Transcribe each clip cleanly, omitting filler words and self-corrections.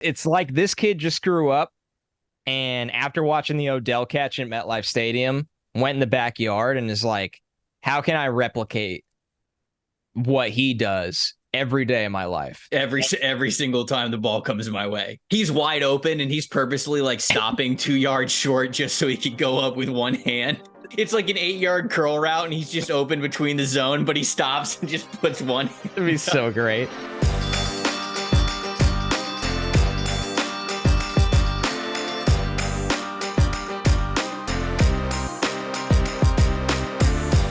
It's like this kid just grew up and after watching the Odell catch at MetLife Stadium, went in the backyard and is like, how can I replicate what he does every day of my life? Every single time the ball comes my way. He's wide open and he's purposely like stopping 2 yards short just so he could go up with one hand. It's like an 8-yard curl route and he's just open between the zone, but he stops and just puts one. It'd be so great.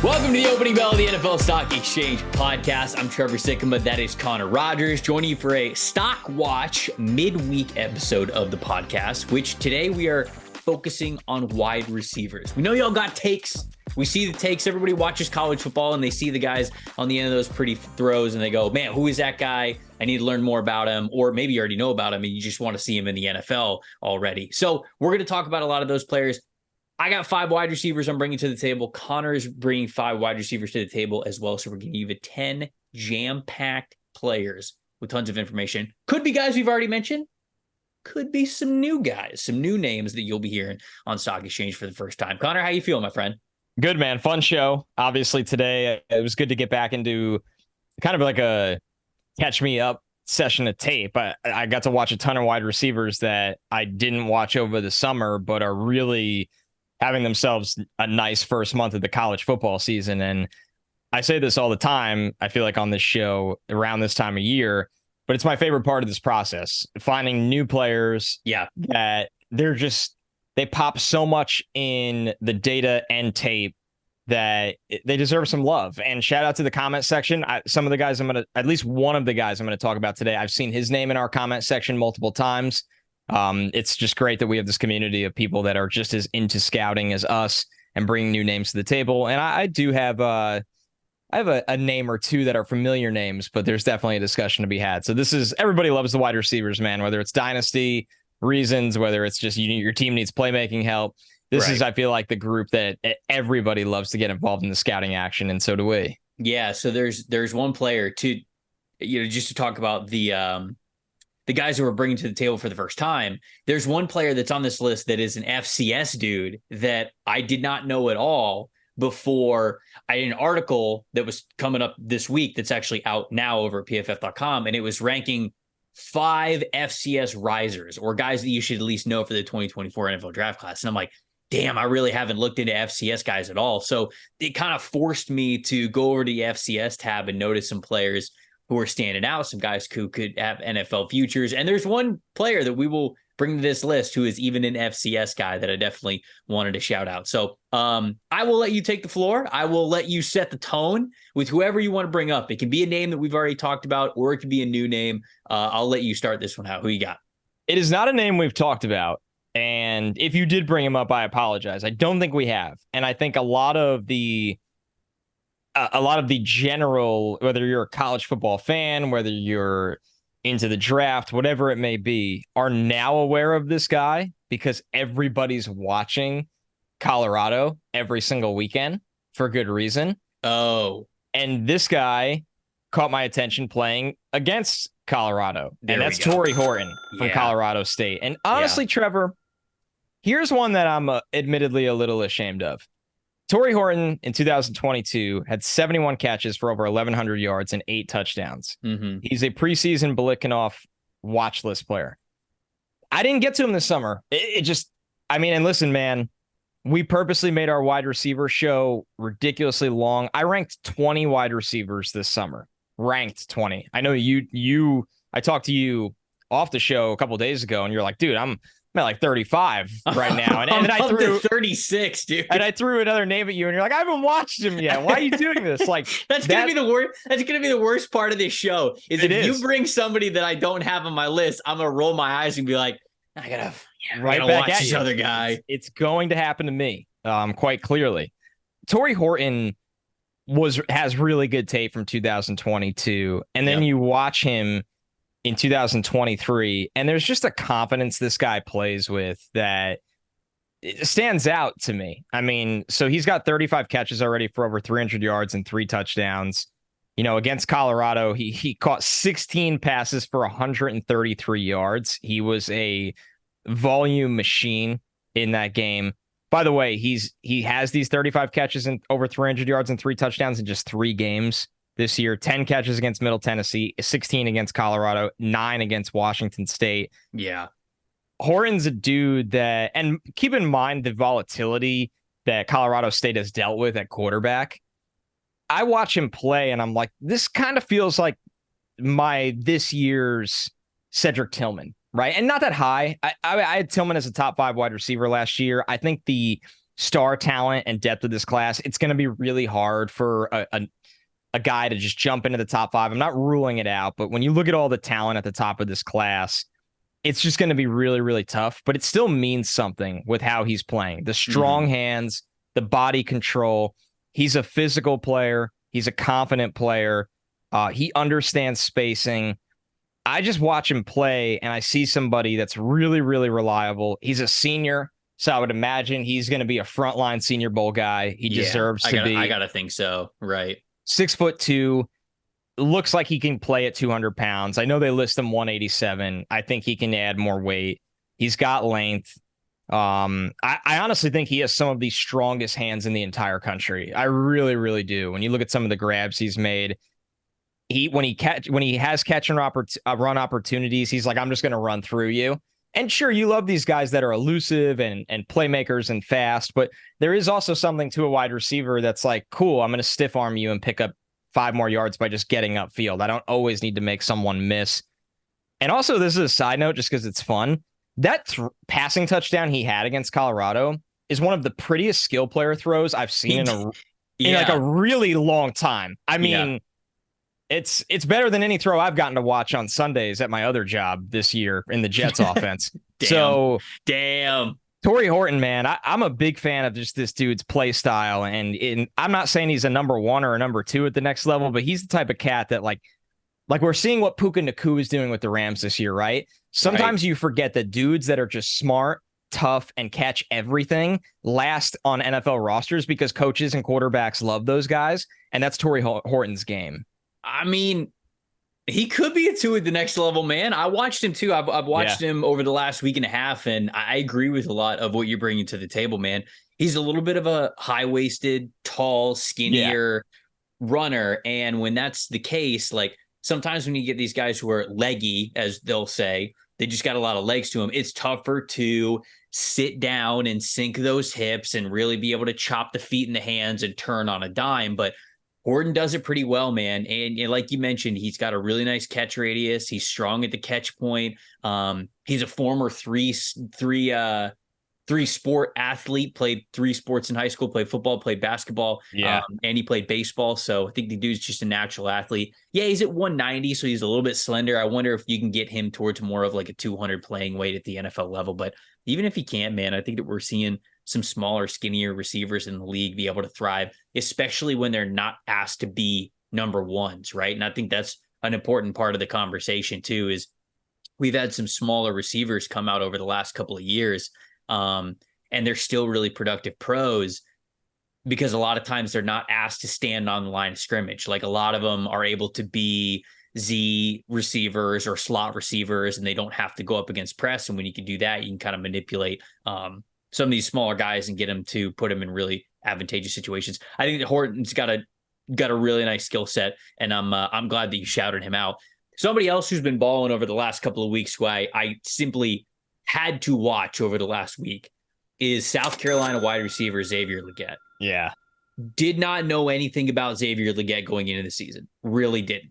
Welcome to the opening bell of the NFL Stock Exchange podcast. I'm Trevor Sikkema. That is Connor Rogers joining you for a Stock Watch midweek episode of the podcast, which today we are focusing on wide receivers. We know y'all got takes. We see the takes. Everybody watches college football and they see the guys on the end of those pretty throws and they go, man, who is that guy? I need to learn more about him. Or maybe you already know about him and you just want to see him in the NFL already. So we're going to talk about a lot of those players. I got 5 wide receivers I'm bringing to the table. Connor is bringing 5 wide receivers to the table as well. So we're going to give you 10 jam-packed players with tons of information. Could be guys we've already mentioned. Could be some new guys, some new names that you'll be hearing on Stock Exchange for the first time. Connor, how you feeling, my friend? Good, man. Fun show. Obviously, today it was good to get back into kind of like a catch me up session of tape. I got to watch a ton of wide receivers that I didn't watch over the summer, but are really having themselves a nice first month of the college football season. And I say this all the time, I feel like on this show around this time of year, but it's my favorite part of this process, finding new players that they pop so much in the data and tape that they deserve some love. And shout out to the comment section. Some of the guys at least one of the guys I'm going to talk about today, I've seen his name in our comment section multiple times. It's just great that we have this community of people that are just as into scouting as us and bringing new names to the table. And I do have I have a name or two that are familiar names, but there's definitely a discussion to be had. So everybody loves the wide receivers, man, whether it's dynasty reasons, whether it's just your team needs playmaking help. This is, I feel like, the group that everybody loves to get involved in the scouting action. And so do we. Yeah. So there's one player just to talk about the guys who we're bringing to the table for the first time. There's one player that's on this list that is an FCS dude that I did not know at all before I had an article that was coming up this week that's actually out now over at pff.com, and it was ranking 5 FCS risers or guys that you should at least know for the 2024 NFL draft class. And I'm like, damn, I really haven't looked into FCS guys at all. So it kind of forced me to go over to the FCS tab and notice some players who are standing out, some guys who could have NFL futures. And there's one player that we will bring to this list who is even an FCS guy that I definitely wanted to shout out. So I will let you take the floor. I will let you set the tone with whoever you want to bring up. It can be a name that we've already talked about, or it could be a new name. I'll let you start this one out. Who you got? It is not a name we've talked about. And if you did bring him up, I apologize. I don't think we have. And I think a lot of the general, whether you're a college football fan, whether you're into the draft, whatever it may be, are now aware of this guy because everybody's watching Colorado every single weekend for good reason. Oh, and this guy caught my attention playing against Colorado, and that's Torrey Horton from Colorado State. And honestly, Trevor, here's one that I'm admittedly a little ashamed of. Torrey Horton in 2022 had 71 catches for over 1,100 yards and 8 touchdowns. Mm-hmm. He's a preseason Bilikinoff watch list player. I didn't get to him this summer. And listen, man, we purposely made our wide receiver show ridiculously long. I ranked 20 wide receivers this summer. Ranked 20. I know I talked to you off the show a couple of days ago, and you're like, dude, I'm at like 35 right now. And then I threw 36, dude. And I threw another name at you, and you're like, I haven't watched him yet. Why are you doing this? Like that's gonna be the worst. That's gonna be the worst part of this show. If you bring somebody that I don't have on my list, I'm gonna roll my eyes and be like, I gotta watch this other guy. It's going to happen to me, quite clearly. Torrey Horton has really good tape from 2022, and then you watch him in 2023, and there's just a confidence this guy plays with that it stands out to me. I mean, so he's got 35 catches already for over 300 yards and 3 touchdowns. Against Colorado, he caught 16 passes for 133 yards. He was a volume machine in that game. By the way, he has these 35 catches and over 300 yards and 3 touchdowns in just 3 games this year. 10 catches against Middle Tennessee, 16 against Colorado, 9 against Washington State. Yeah. Horton's a dude that, and keep in mind the volatility that Colorado State has dealt with at quarterback. I watch him play and I'm like, this kind of feels like this year's Cedric Tillman, right? And not that high. I had Tillman as a top 5 wide receiver last year. I think the star talent and depth of this class, it's going to be really hard for a guy to just jump into the top 5. I'm not ruling it out, but when you look at all the talent at the top of this class, it's just going to be really, really tough, but it still means something with how he's playing. The strong hands, the body control. He's a physical player. He's a confident player. He understands spacing. I just watch him play and I see somebody that's really, really reliable. He's a senior, so I would imagine he's going to be a frontline Senior Bowl guy. He deserves to be. I got to think so. Right. 6'2", looks like he can play at 200 pounds. I know they list him 187. I think he can add more weight. He's got length. I honestly think he has some of the strongest hands in the entire country. I really, really do. When you look at some of the grabs he's made, when he has catch and run opportunities, he's like, I'm just going to run through you. And sure, you love these guys that are elusive and playmakers and fast, but there is also something to a wide receiver that's like, cool, I'm going to stiff arm you and pick up 5 more yards by just getting upfield. I don't always need to make someone miss. And also, this is a side note just because it's fun. That passing touchdown he had against Colorado is one of the prettiest skill player throws I've seen in like a really long time. I mean, it's better than any throw I've gotten to watch on Sundays at my other job this year in the Jets offense. Damn. Torrey Horton, man, I'm a big fan of just this dude's play style. And I'm not saying he's a number 1 or a number 2 at the next level, but he's the type of cat that like we're seeing what Puka Nacua is doing with the Rams this year, right? Sometimes you forget that dudes that are just smart, tough, and catch everything last on NFL rosters because coaches and quarterbacks love those guys. And that's Torrey Horton's game. I mean, he could be a 2 at the next level, man. I watched him too. I've watched him over the last week and a half, and I agree with a lot of what you're bringing to the table, man. He's a little bit of a high-waisted, tall, skinnier runner. And when that's the case, like sometimes when you get these guys who are leggy, as they'll say, they just got a lot of legs to them, it's tougher to sit down and sink those hips and really be able to chop the feet and the hands and turn on a dime. But Horton does it pretty well, man. And like you mentioned, he's got a really nice catch radius. He's strong at the catch point. He's a former three sport athlete, played 3 sports in high school, played football, played basketball, and he played baseball. So I think the dude's just a natural athlete. Yeah, he's at 190, so he's a little bit slender. I wonder if you can get him towards more of like a 200 playing weight at the NFL level. But even if he can't, man, I think that we're seeing some smaller, skinnier receivers in the league be able to thrive, especially when they're not asked to be number 1s, right? And I think that's an important part of the conversation too, is we've had some smaller receivers come out over the last couple of years, and they're still really productive pros because a lot of times they're not asked to stand on the line of scrimmage. Like a lot of them are able to be Z receivers or slot receivers, and they don't have to go up against press. And when you can do that, you can kind of manipulate some of these smaller guys and get them to put them in really advantageous situations. I think that Horton's got a really nice skill set, and I'm glad that you shouted him out. Somebody else who's been balling over the last couple of weeks, who I simply had to watch over the last week, is South Carolina wide receiver Xavier Legette. Yeah. Did not know anything about Xavier Legette going into the season. Really didn't.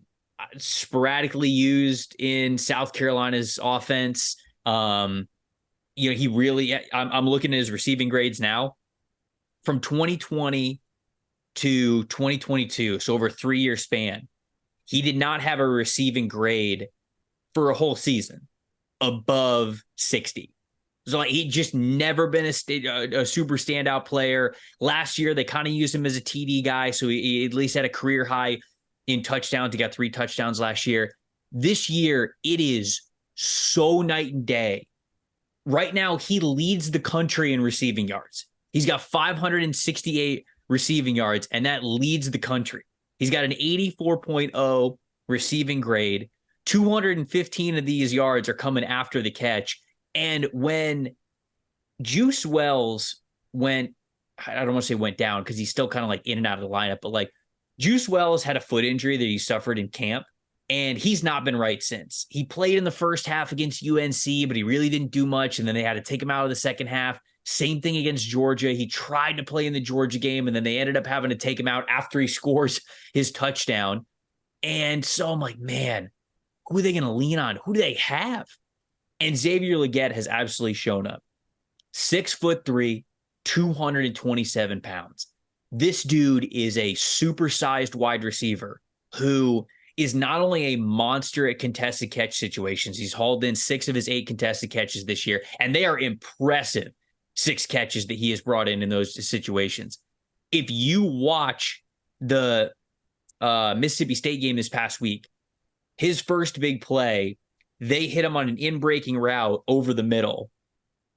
Sporadically used in South Carolina's offense. He really, I'm looking at his receiving grades now from 2020 to 2022. So over a 3-year span, he did not have a receiving grade for a whole season above 60. So like he just never been a super standout player. Last year, they kind of used him as a TD guy. So he at least had a career high in touchdowns. He got 3 touchdowns last year. This year, it is so night and day. Right now, he leads the country in receiving yards. He's got 568 receiving yards, and that leads the country. He's got an 84.0 receiving grade. 215 of these yards are coming after the catch. And when Juice Wells went, I don't want to say went down because he's still kind of like in and out of the lineup, but like Juice Wells had a foot injury that he suffered in camp, and he's not been right since. He played in the first half against UNC, but he really didn't do much, and then they had to take him out of the second half. Same thing against Georgia. He tried to play in the Georgia game, and then they ended up having to take him out after he scores his touchdown. And so I'm like, man, who are they going to lean on? Who do they have? And Xavier Legette has absolutely shown up. 6'3", 227 pounds. This dude is a supersized wide receiver who is not only a monster at contested catch situations. He's hauled in 6 of his 8 contested catches this year, and they are impressive 6 catches that he has brought in those situations. If you watch the Mississippi State game this past week, his first big play, they hit him on an in-breaking route over the middle.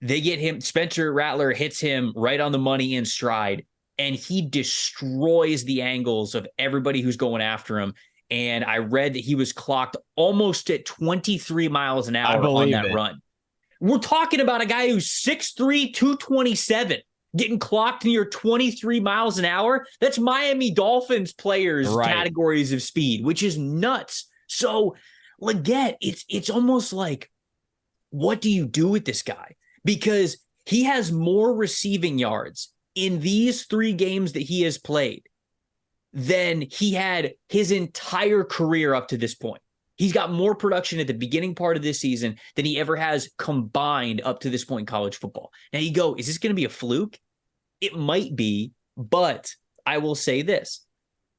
They get him, Spencer Rattler hits him right on the money in stride, and he destroys the angles of everybody who's going after him. And I read that he was clocked almost at 23 miles an hour on that run. We're talking about a guy who's 6'3", 227, getting clocked near 23 miles an hour. That's Miami Dolphins players' categories of speed, which is nuts. So Legette, it's almost like, what do you do with this guy? Because he has more receiving yards in these 3 games that he has played than he had his entire career up to this point. He's got more production at the beginning part of this season than he ever has combined up to this point in college football. Now you go, is this going to be a fluke? It might be, but I will say this.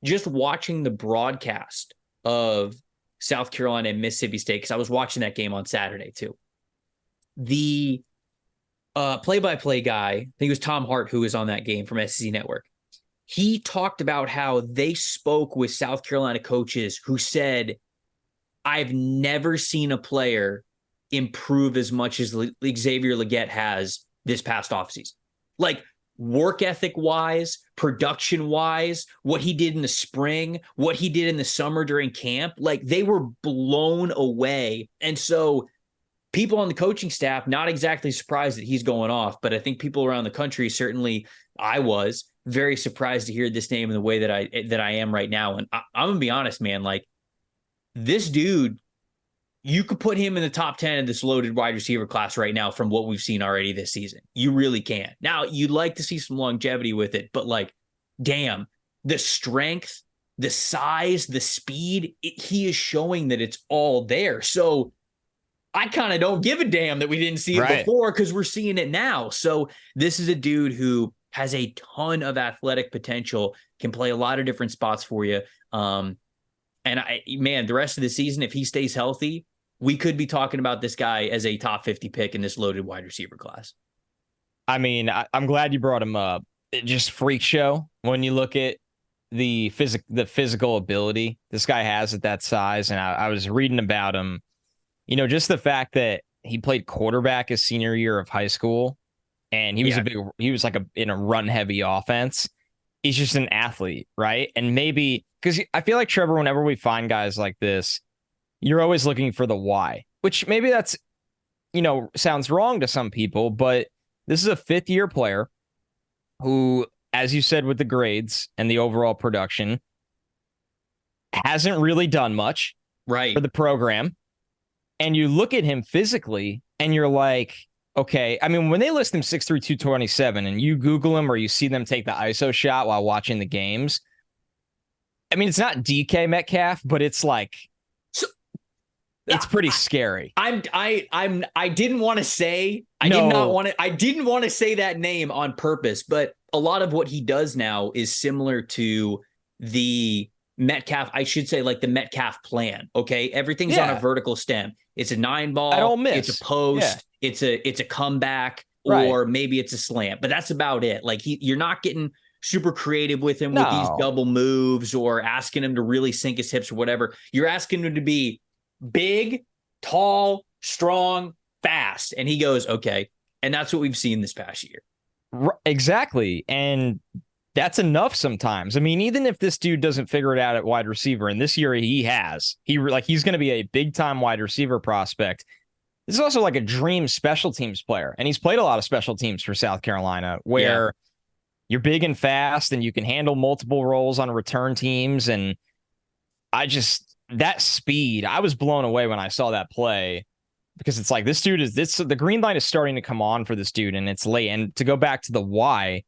Just watching the broadcast of South Carolina and Mississippi State, because I was watching that game on Saturday too. The play-by-play guy, I think it was Tom Hart, who was on that game from SEC Network. He talked about how they spoke with South Carolina coaches who said, I've never seen a player improve as much as Xavier Legette has this past offseason. Like work ethic wise, production wise, what he did in the spring, what he did in the summer during camp, like they were blown away. And so people on the coaching staff, not exactly surprised that he's going off, but I think people around the country, certainly I was very surprised to hear this name in the way that I am right now. And I'm going to be honest, man, like this dude, you could put him in the top 10 of this loaded wide receiver class right now from what we've seen already this season. You really can. Now, you'd like to see some longevity with it, but like, damn, the strength, the size, the speed, he is showing that it's all there. So I kind of don't give a damn that we didn't see it before because we're seeing it now. So this is a dude who has a ton of athletic potential, can play a lot of different spots for you. And the rest of the season, if he stays healthy, we could be talking about this guy as a top 50 pick in this loaded wide receiver class. I mean, I'm glad you brought him up. It just freak show when you look at the physical ability this guy has at that size. And I was reading about him, you know, just the fact that he played quarterback his senior year of high school, and he was in a run heavy offense. He's just an athlete, right? And maybe because I feel like Trevor, whenever we find guys like this, you're always looking for the why, which maybe that's, you know, sounds wrong to some people, but this is a 5th-year player who, as you said, with the grades and the overall production, hasn't really done much for the program. And you look at him physically and you're like, okay, I mean, when they list him 6'3", 227 and you Google him or you see them take the ISO shot while watching the games, I mean, it's not DK Metcalf, but it's like, it's pretty scary. I didn't want to say, I didn't want to say that name on purpose, but a lot of what he does now is similar to the Metcalf, I should say, like the Metcalf plan. Okay. Everything's on a vertical stem. It's a 9-ball. I don't miss. It's a post. It's a comeback, or maybe it's a slant, but that's about it. Like you're not getting super creative with him with these double moves or asking him to really sink his hips or whatever. You're asking him to be big, tall, strong, fast. And he goes, okay. And that's what we've seen this past year. Exactly. And That's enough sometimes. I mean, even if this dude doesn't figure it out at wide receiver, and this year he's going to be a big time wide receiver prospect. This is also like a dream special teams player, and he's played a lot of special teams for South Carolina, where you're big and fast, and you can handle multiple roles on return teams. And that speed, I was blown away when I saw that play, because it's like the green light is starting to come on for this dude, and it's late. And to go back to the why,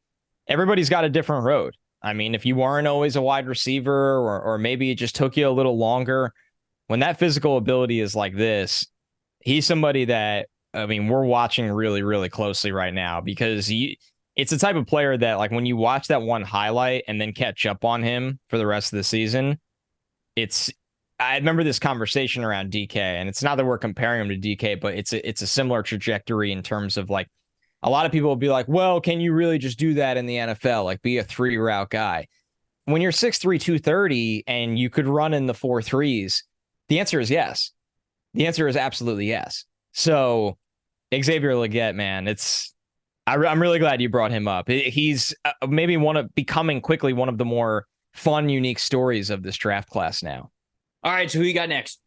everybody's got a different road. I mean, if you weren't always a wide receiver, or maybe it just took you a little longer, when that physical ability is like this, he's somebody that, I mean, we're watching really, really closely right now, because it's the type of player that, like, when you watch that one highlight and then catch up on him for the rest of the season, I remember this conversation around DK, and it's not that we're comparing him to DK, but it's a similar trajectory in terms of, like, a lot of people will be like, well, can you really just do that in the NFL? Like, be a 3-route guy. When you're 6'3", 230, and you could run in the 4.3s, the answer is yes. The answer is absolutely yes. So Xavier Legette, man, I'm really glad you brought him up. He's maybe becoming quickly one of the more fun, unique stories of this draft class now. All right, so who you got next?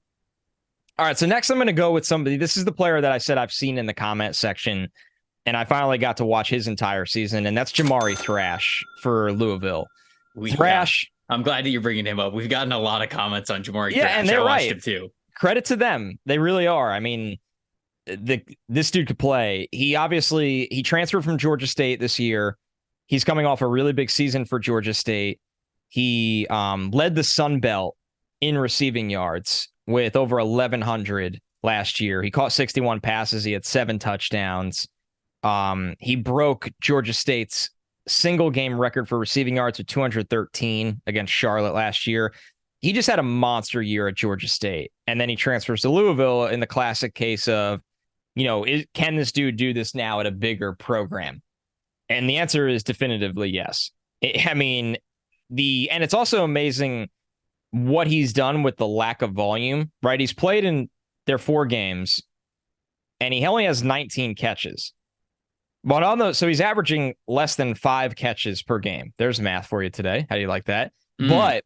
All right, so next I'm going to go with somebody. This is the player that I said I've seen in the comment section, and I finally got to watch his entire season, and that's Jamari Thrash for Louisville. Thrash. I'm glad that you're bringing him up. We've gotten a lot of comments on Jamari Thrash. Yeah, and they're right. Him too. Credit to them. They really are. I mean, this dude could play. He transferred from Georgia State this year. He's coming off a really big season for Georgia State. He led the Sun Belt in receiving yards with over 1,100 last year. He caught 61 passes. He had 7 touchdowns. He broke Georgia State's single game record for receiving yards with 213 against Charlotte last year. He just had a monster year at Georgia State. And then he transfers to Louisville in the classic case of, can this dude do this now at a bigger program? And the answer is definitively yes. And it's also amazing what he's done with the lack of volume, right? He's played in their 4 games, and he only has 19 catches. But so he's averaging less than 5 catches per game. There's math for you today. How do you like that? But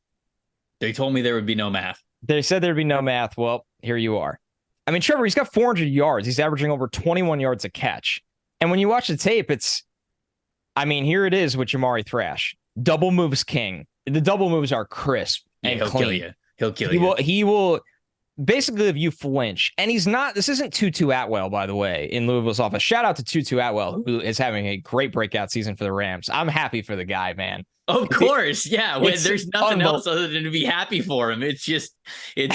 they told me there would be no math. They said there'd be no math. Well, here you are. I mean, Trevor, he's got 400 yards. He's averaging over 21 yards a catch. And when you watch the tape, here it is with Jamari Thrash. Double moves king. The double moves are crisp and he'll clean. Kill you. He'll kill you. He will basically, if you flinch. And this isn't Tutu Atwell, by the way, in Louisville's office. Shout out to Tutu Atwell, who is having a great breakout season for the Rams. I'm happy for the guy, man. Of course, yeah. There's nothing else other than to be happy for him. It's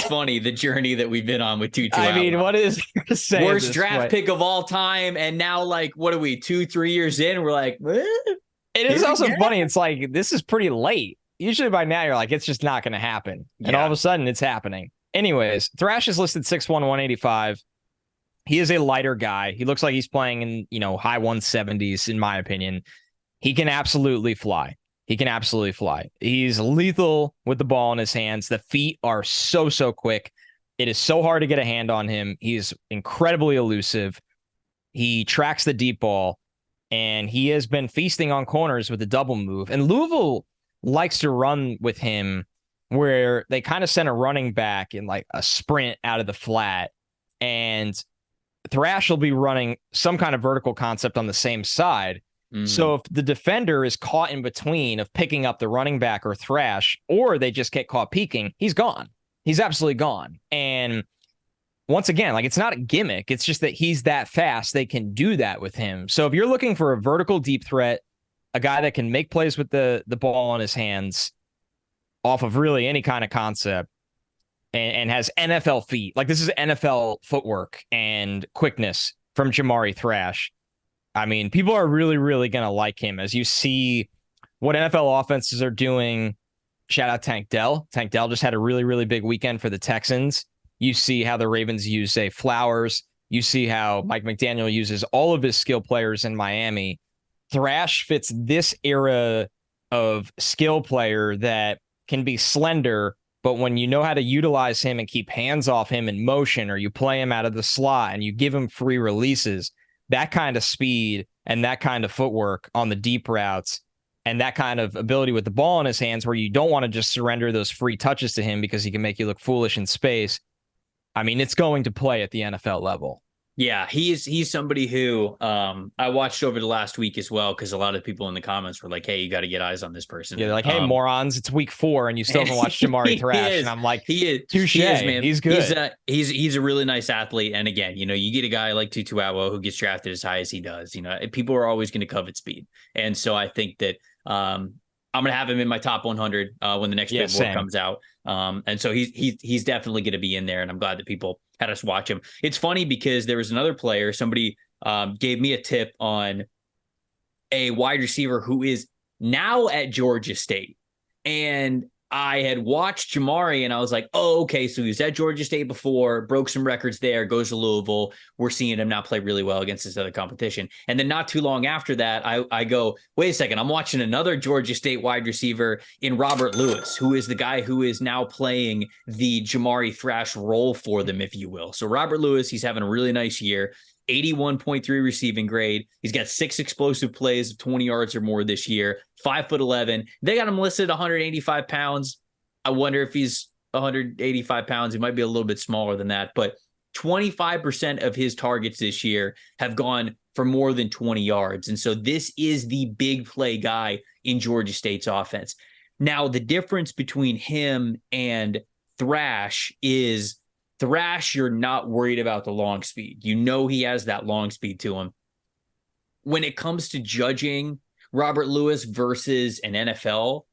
funny, the journey that we've been on with Tutu Atwell. What is to say? Worst draft pick of all time, and now, like, what are we, 2-3 years in? We're like, it is also funny. It's like, this is pretty late. Usually by now you're like, it's just not going to happen, and all of a sudden it's happening. Anyways, Thrash is listed 6'1", 185. He is a lighter guy. He looks like he's playing in high 170s, in my opinion. He can absolutely fly. He's lethal with the ball in his hands. The feet are so quick. It is so hard to get a hand on him. He's incredibly elusive. He tracks the deep ball, and he has been feasting on corners with the double move. And Louisville likes to run with him, where they kind of send a running back in like a sprint out of the flat, and Thrash will be running some kind of vertical concept on the same side. So if the defender is caught in between of picking up the running back or Thrash, or they just get caught peeking, he's gone. He's absolutely gone. And once again, like, it's not a gimmick. It's just that he's that fast. They can do that with him. So if you're looking for a vertical deep threat, a guy that can make plays with the ball on his hands off of really any kind of concept, and has NFL feet, like, this is NFL footwork and quickness from Jamari Thrash. I mean, people are really, really going to like him as you see what NFL offenses are doing. Shout out Tank Dell. Tank Dell just had a really, really big weekend for the Texans. You see how the Ravens use, say, Flowers. You see how Mike McDaniel uses all of his skill players in Miami. Thrash fits this era of skill player that can be slender, but when you know how to utilize him and keep hands off him in motion, or you play him out of the slot and you give him free releases, that kind of speed and that kind of footwork on the deep routes and that kind of ability with the ball in his hands where you don't want to just surrender those free touches to him because he can make you look foolish in space. I mean, it's going to play at the NFL level. Yeah, he's somebody who I watched over the last week as well, because a lot of people in the comments were like, hey, you got to get eyes on this person. Yeah, they're like, hey, morons, it's week 4 and you still haven't watched Jamari Thrash. And I'm like, he is, touche, man. He's good. He's a really nice athlete. And again, you get a guy like Tutu Atwell who gets drafted as high as he does. People are always going to covet speed. And so I think that I'm going to have him in my top 100 when the next big board comes out. And so he's definitely going to be in there. And I'm glad that people had us watch him. It's funny because there was another player, somebody gave me a tip on a wide receiver who is now at Georgia State. And I had watched Jamari and I was like, oh, okay. So he was at Georgia State before, broke some records there, goes to Louisville. We're seeing him now play really well against this other competition. And then not too long after that, I go, wait a second, I'm watching another Georgia State wide receiver in Robert Lewis, who is the guy who is now playing the Jamari Thrash role for them, if you will. So Robert Lewis, he's having a really nice year. 81.3 receiving grade. He's got 6 explosive plays of 20 yards or more this year, 5'11". They got him listed 185 pounds. I wonder if he's 185 pounds. He might be a little bit smaller than that, but 25% of his targets this year have gone for more than 20 yards. And so this is the big play guy in Georgia State's offense. Now, the difference between him and Thrash is Thrash, you're not worried about the long speed. He has that long speed to him. When it comes to judging Robert Lewis versus an NFL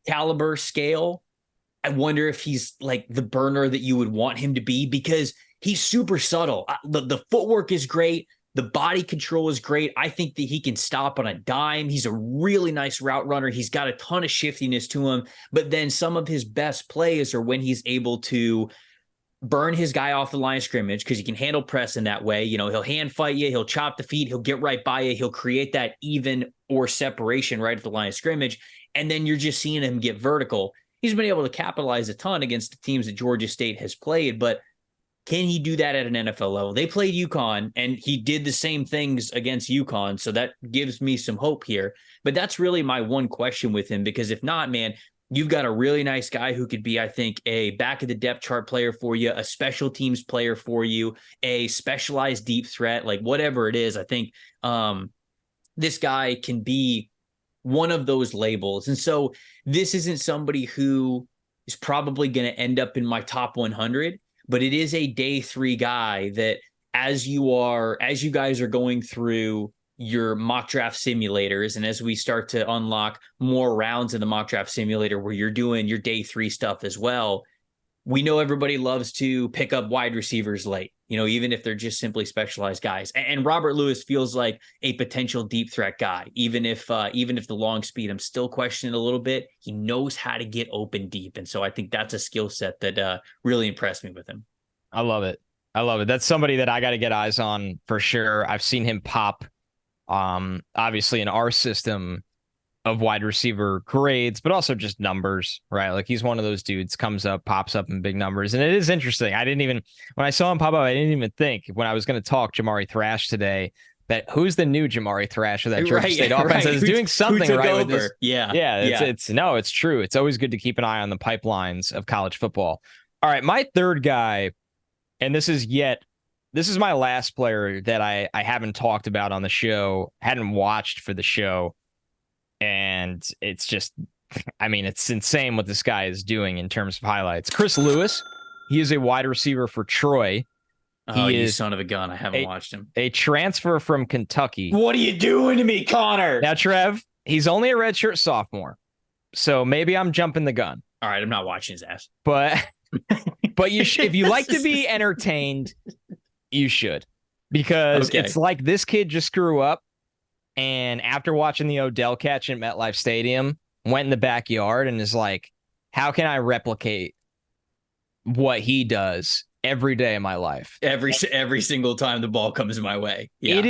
caliber scale, I wonder if he's like the burner that you would want him to be, because he's super subtle. The footwork is great. The body control is great. I think that he can stop on a dime. He's a really nice route runner. He's got a ton of shiftiness to him. But then some of his best plays are when he's able to burn his guy off the line of scrimmage, because he can handle press in that way. He'll hand fight you. He'll chop the feet. He'll get right by you. He'll create that even or separation right at the line of scrimmage. And then you're just seeing him get vertical. He's been able to capitalize a ton against the teams that Georgia State has played, but can he do that at an NFL level? They played UConn, and he did the same things against UConn, so that gives me some hope here. But that's really my one question with him, because if not, man, you've got a really nice guy who could be, I think, a back of the depth chart player for you, a special teams player for you, a specialized deep threat, like whatever it is. I think this guy can be one of those labels. And so this isn't somebody who is probably going to end up in my top 100, but it is a day 3 guy that as you guys are going through your mock draft simulators, and as we start to unlock more rounds in the mock draft simulator where you're doing your day 3 stuff as well, we know everybody loves to pick up wide receivers late, even if they're just simply specialized guys. And Robert Lewis feels like a potential deep threat guy, even if the long speed, I'm still questioning a little bit. He knows how to get open deep. And so I think that's a skill set that really impressed me with him. I love it. That's somebody that I got to get eyes on for sure. I've seen him pop, obviously in our system of wide receiver grades, but also just numbers, right? Like he's one of those dudes, pops up in big numbers. And it is interesting. When I saw him pop up, I didn't even think when I was going to talk Jamari Thrash today, that who's the new Jamari Thrash of that Georgia State offense is doing something right with this. It's true. It's always good to keep an eye on the pipelines of college football. All right. My third guy, and this is my last player that I haven't talked about on the show, hadn't watched for the show. And it's just, it's insane what this guy is doing in terms of highlights. Chris Lewis, he is a wide receiver for Troy. You son of a gun. I haven't watched him. A transfer from Kentucky. What are you doing to me, Connor? Now, Trev, he's only a redshirt sophomore, so maybe I'm jumping the gun. All right, I'm not watching his ass. But you should, if you like to be entertained, you should. Because it's like this kid just grew up, and after watching the Odell catch at MetLife Stadium, went in the backyard and is like, how can I replicate what he does every day of my life? Every single time the ball comes my way. Yeah.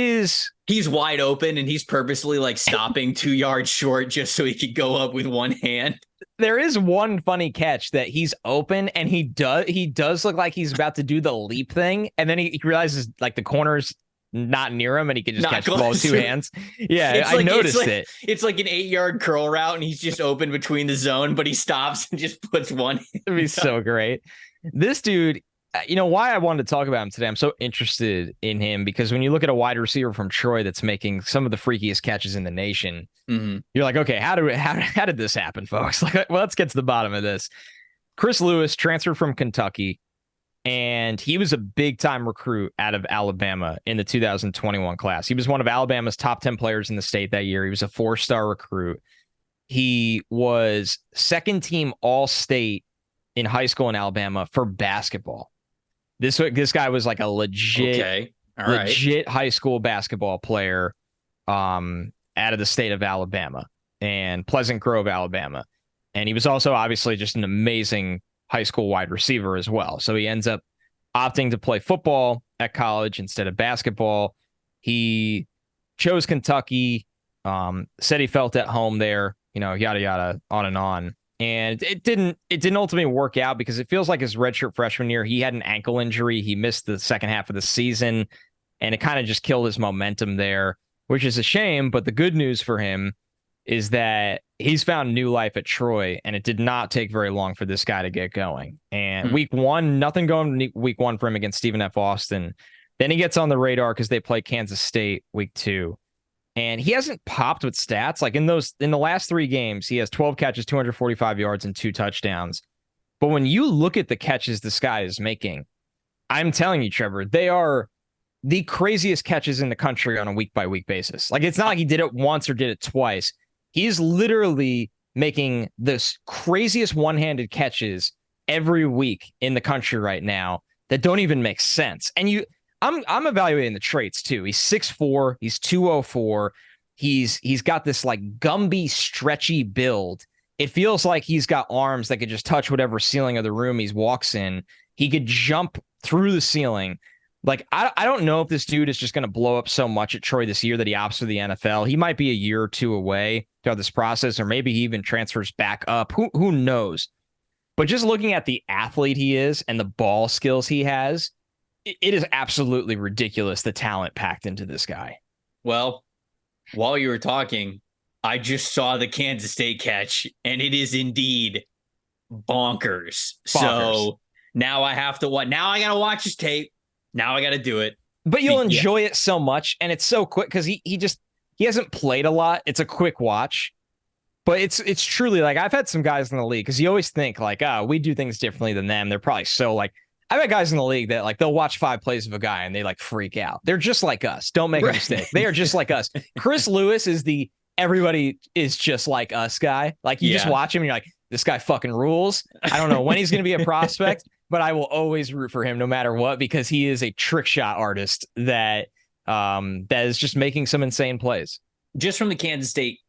He's wide open and he's purposely like stopping 2 yards short just so he could go up with one hand. There is one funny catch that he's open and he does look like he's about to do the leap thing. And then he realizes like the corner's not near him and he could just Not catch the ball with close. 2 hands. Yeah, It's I like, noticed it. It's like an 8-yard curl route, and he's just open between the zone, but he stops and just puts one. It'd be so great. This dude, why I wanted to talk about him today, I'm so interested in him because when you look at a wide receiver from Troy that's making some of the freakiest catches in the nation, you're like, okay, how did this happen, folks? Like, well, let's get to the bottom of this. Chris Lewis transferred from Kentucky, and he was a big-time recruit out of Alabama in the 2021 class. He was one of Alabama's top 10 players in the state that year. He was a 4-star recruit. He was second-team All-State in high school in Alabama for basketball. This guy was like a legit high school basketball player out of the state of Alabama and Pleasant Grove, Alabama. And he was also obviously just an amazing high school wide receiver as well. So he ends up opting to play football at college instead of basketball. He chose Kentucky, said he felt at home there, yada, yada, on and on. And it didn't ultimately work out because it feels like his redshirt freshman year, he had an ankle injury. He missed the second half of the season, and it kind of just killed his momentum there, which is a shame. But the good news for him is that he's found new life at Troy, and it did not take very long for this guy to get going. And week 1, nothing going week 1 for him against Stephen F. Austin. Then he gets on the radar because they play Kansas State week 2. And he hasn't popped with stats. Like in the last 3 games, he has 12 catches, 245 yards, and 2 touchdowns. But when you look at the catches this guy is making, I'm telling you, Trevor, they are the craziest catches in the country on a week-by-week basis. Like, it's not like he did it once or did it twice. He's literally making the craziest one-handed catches every week in the country right now that don't even make sense. And I'm evaluating the traits too. He's 6'4", he's 204. He's got this like Gumby stretchy build. It feels like he's got arms that could just touch whatever ceiling of the room he walks in. He could jump through the ceiling. Like, I don't know if this dude is just going to blow up so much at Troy this year that he opts for the NFL. He might be a year or 2 away throughout this process, or maybe he even transfers back up. Who knows? But just looking at the athlete he is and the ball skills he has, it is absolutely ridiculous the talent packed into this guy. Well, while you were talking, I just saw the Kansas State catch, and it is indeed bonkers. So now I have to watch. Now I got to watch his tape. Now I got to do it. But you'll enjoy it so much, and it's so quick because he hasn't played a lot. It's a quick watch. But it's truly like, I've had some guys in the league because you always think like, oh, we do things differently than them. They're probably so like, I've had guys in the league that like they'll watch 5 plays of a guy and they like freak out. They're just like us. Don't make a mistake. They are just like us. Chris Lewis is the everybody is just like us guy. Like you just watch him and you're like, this guy fucking rules. I don't know when he's going to be a prospect, but I will always root for him no matter what because he is a trick shot artist that is just making some insane plays. Just from the Kansas State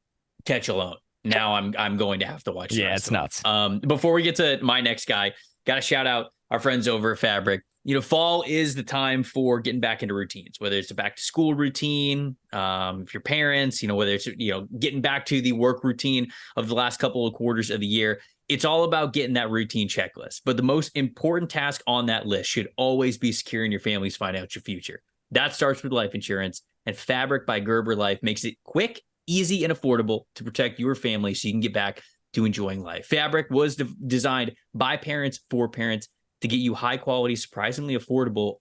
catch alone. Now I'm going to have to watch. Yeah, it's nuts. Before we get to my next guy, got to shout out our friends over at Fabric. Fall is the time for getting back into routines, whether it's a back to school routine, if your parents, whether it's, getting back to the work routine of the last couple of quarters of the year. It's all about getting that routine checklist. But the most important task on that list should always be securing your family's financial future. That starts with life insurance, and Fabric by Gerber Life makes it quick, easy, and affordable to protect your family so you can get back to enjoying life. Fabric was designed by parents for parents to get you high quality, surprisingly affordable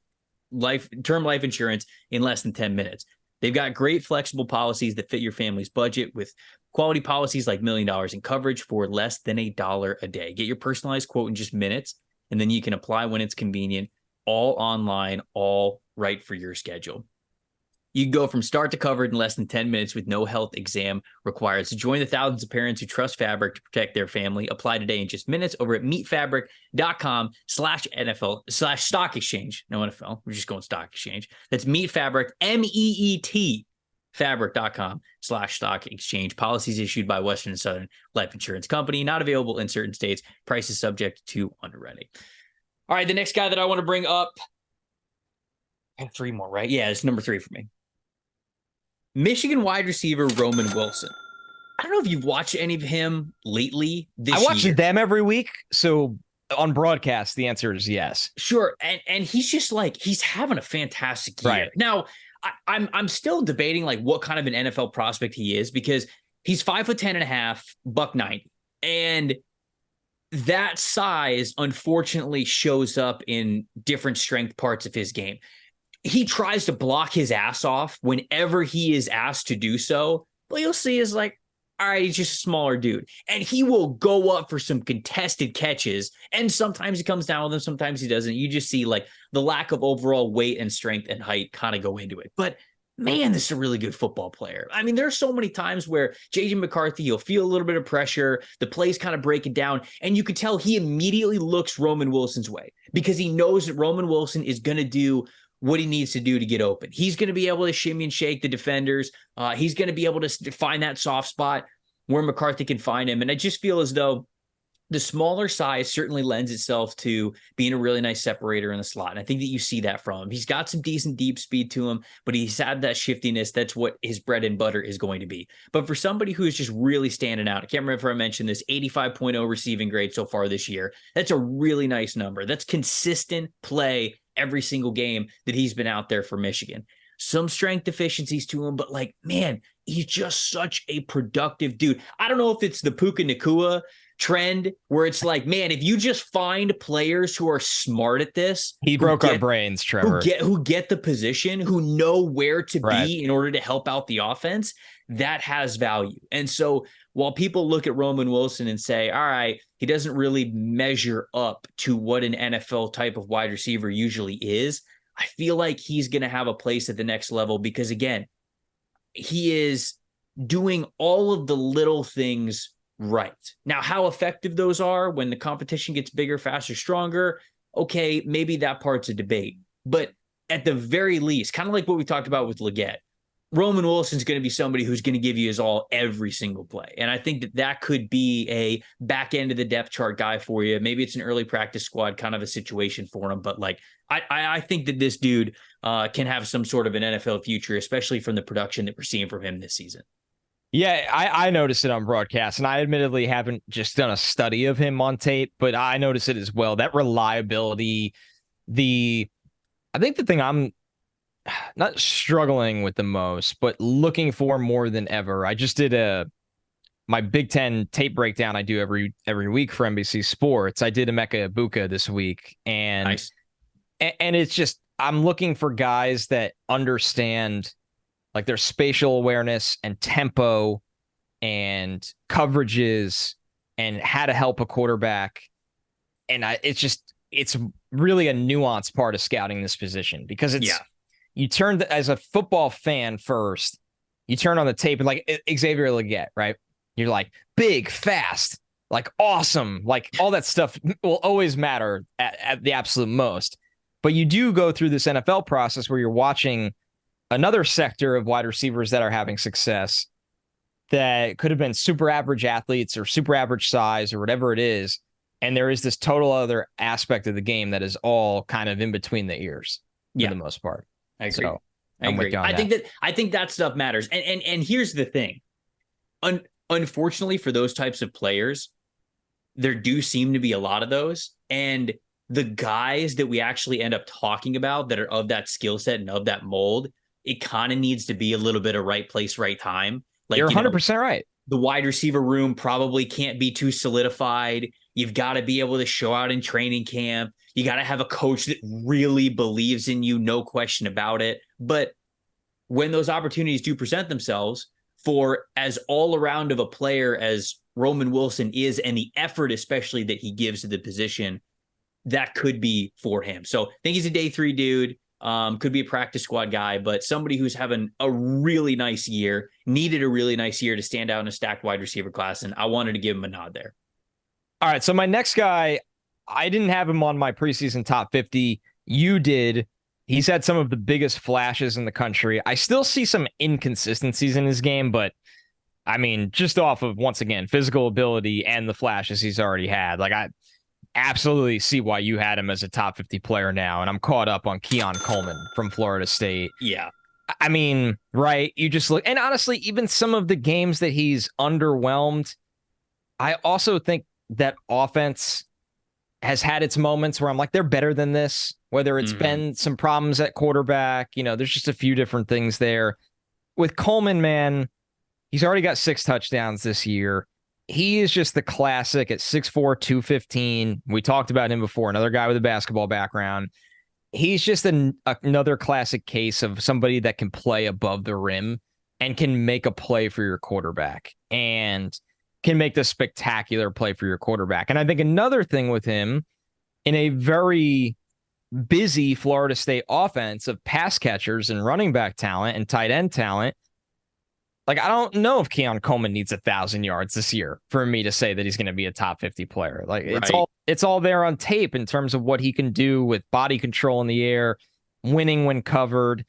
term life insurance in less than 10 minutes. They've got great flexible policies that fit your family's budget with quality policies like $1 million in coverage for less than $1 a day. Get your personalized quote in just minutes, and then you can apply when it's convenient, all online, all right for your schedule. You can go from start to covered in less than 10 minutes with no health exam required. So join the thousands of parents who trust Fabric to protect their family. Apply today in just minutes over at meetfabric.com/NFL/stock exchange. No NFL. We're just going stock exchange. That's meetfabric, MEET, fabric.com/stock exchange. Policies issued by Western and Southern Life Insurance Company. Not available in certain states. Prices subject to underwriting. All right. The next guy that I want to bring up. I have 3 more, right? Yeah, it's number 3 for me. Michigan wide receiver Roman Wilson. I don't know if you've watched any of him lately this year. I watch them every week, so on broadcast, the answer is yes. Sure, and he's just like, he's having a fantastic year. Right. Now, I'm still debating like what kind of an NFL prospect he is, because he's 5'10" and a half, $190. And that size unfortunately shows up in different strength parts of his game. He tries to block his ass off whenever he is asked to do so. But you'll see is like, all right, he's just a smaller dude. And he will go up for some contested catches. And sometimes he comes down with them, sometimes he doesn't. You just see like the lack of overall weight and strength and height kind of go into it. But man, this is a really good football player. I mean, there are so many times where JJ McCarthy, he'll feel a little bit of pressure, the plays kind of break it down, and you could tell he immediately looks Roman Wilson's way because he knows that Roman Wilson is going to do what he needs to do to get open. He's going to be able to shimmy and shake the defenders. He's going to be able to find that soft spot where McCarthy can find him. And I just feel as though the smaller size certainly lends itself to being a really nice separator in the slot. And I think that you see that from him. He's got some decent deep speed to him, but he's had that shiftiness. That's what his bread and butter is going to be. But for somebody who is just really standing out, I can't remember if I mentioned this, 85.0 receiving grade so far this year. That's a really nice number. That's consistent play every single game that he's been out there for Michigan. Some strength deficiencies to him, but like, man, he's just such a productive dude. I don't know if it's the Puka Nacua trend where it's like, man, if you just find players who are smart at this, he broke our brains, Trevor, who get the position, who know where to be in order to help out the offense, that has value. And so while people look at Roman Wilson and say, all right, he doesn't really measure up to what an NFL type of wide receiver usually is, I feel like he's going to have a place at the next level because, again, he is doing all of the little things right. Now, how effective those are when the competition gets bigger, faster, stronger, okay, maybe that part's a debate. But at the very least, kind of like what we talked about with Legette, Roman Wilson's going to be somebody who's going to give you his all every single play. And I think that that could be a back end of the depth chart guy for you. Maybe it's an early practice squad kind of a situation for him. But like, I think that this dude can have some sort of an NFL future, especially from the production that we're seeing from him this season. Yeah, I noticed it on broadcast, and I admittedly haven't just done a study of him on tape, but I noticed it as well. That reliability, I think the thing I'm not struggling with the most, but looking for more than ever. I just did my Big Ten tape breakdown I do every week for NBC Sports. I did Emeka Egbuka this week, and nice. And it's just I'm looking for guys that understand like their spatial awareness and tempo and coverages and how to help a quarterback. And it's really a nuanced part of scouting this position because you turn as a football fan first, you turn on the tape and like Xavier Legette, right? You're like big, fast, like awesome, like all that stuff will always matter at the absolute most. But you do go through this NFL process where you're watching another sector of wide receivers that are having success that could have been super average athletes or super average size or whatever it is. And there is this total other aspect of the game that is all kind of in between the ears for the most part. I agree. So, I agree. I think that stuff matters. And here's the thing. Unfortunately for those types of players, there do seem to be a lot of those. And the guys that we actually end up talking about that are of that skill set and of that mold, it kind of needs to be a little bit of right place, right time. Like, you're 100% right. The wide receiver room probably can't be too solidified. You've got to be able to show out in training camp. You got to have a coach that really believes in you, no question about it. But when those opportunities do present themselves for as all around of a player as Roman Wilson is, and the effort especially that he gives to the position, that could be for him. So I think he's a day 3 dude. Could be a practice squad guy, but somebody who's having a really nice year, needed a really nice year to stand out in a stacked wide receiver class. And I wanted to give him a nod there. All right. So my next guy, I didn't have him on my preseason top 50. You did. He's had some of the biggest flashes in the country. I still see some inconsistencies in his game, but I mean, just off of, once again, physical ability and the flashes he's already had. Like, I absolutely see why you had him as a top 50 player now. And I'm caught up on Keon Coleman from Florida State. Yeah. I mean, right. You just look, and honestly, even some of the games that he's underwhelmed, I also think that offense has had its moments where I'm like, they're better than this. whether it's been some problems at quarterback. There's just a few different things there. With Coleman, man, he's already got 6 touchdowns this year. He is just the classic at 6'4", 215. We talked about him before, another guy with a basketball background. He's just another classic case of somebody that can play above the rim and can make a play for your quarterback and can make the spectacular play for your quarterback. And I think another thing with him, in a very busy Florida State offense of pass catchers and running back talent and tight end talent, like, I don't know if Keon Coleman needs 1,000 yards this year for me to say that he's going to be a top 50 player. Like, it's all there on tape in terms of what he can do with body control in the air, winning when covered.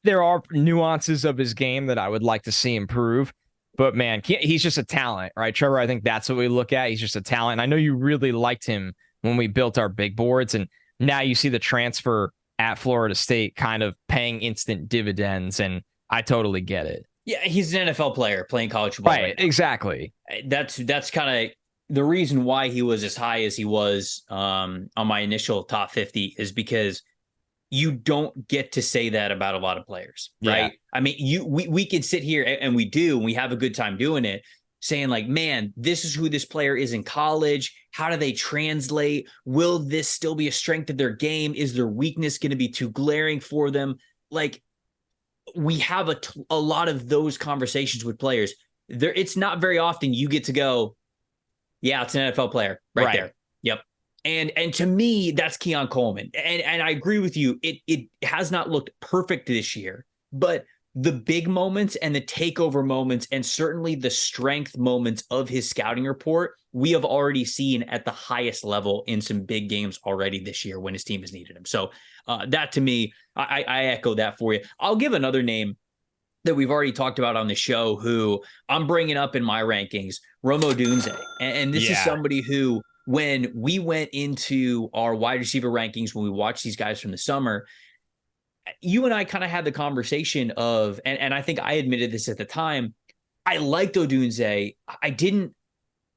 There are nuances of his game that I would like to see improve, but man, he's just a talent, right? Trevor, I think that's what we look at. He's just a talent. And I know you really liked him when we built our big boards, and now you see the transfer at Florida State kind of paying instant dividends, and I totally get it. Yeah, he's an NFL player playing college football. Right, exactly. That's kind of the reason why he was as high as he was on my initial top 50 is because you don't get to say that about a lot of players, right? Yeah. I mean, we can sit here and we do, and we have a good time doing it, saying like, man, this is who this player is in college. How do they translate? Will this still be a strength of their game? Is their weakness going to be too glaring for them? Like, we have a lot of those conversations with players. It's not very often you get to go, yeah, it's an NFL player right there. Yep. And to me, that's Keon Coleman. And I agree with you. It has not looked perfect this year, but the big moments and the takeover moments, and certainly the strength moments of his scouting report, we have already seen at the highest level in some big games already this year when his team has needed him. So that, to me, I echo that for you. I'll give another name that we've already talked about on the show, who I'm bringing up in my rankings, Odunze. And this is somebody who, when we went into our wide receiver rankings, when we watched these guys from the summer, you and I kind of had the conversation of, and I think I admitted this at the time, I liked Odunze. I didn't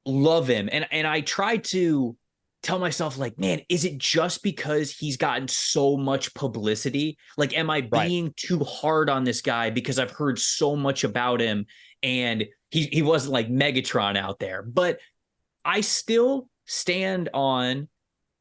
love him. And I tried to tell myself, like, man, is it just because he's gotten so much publicity? Like, am I being too hard on this guy because I've heard so much about him and he wasn't like Megatron out there? But I still stand on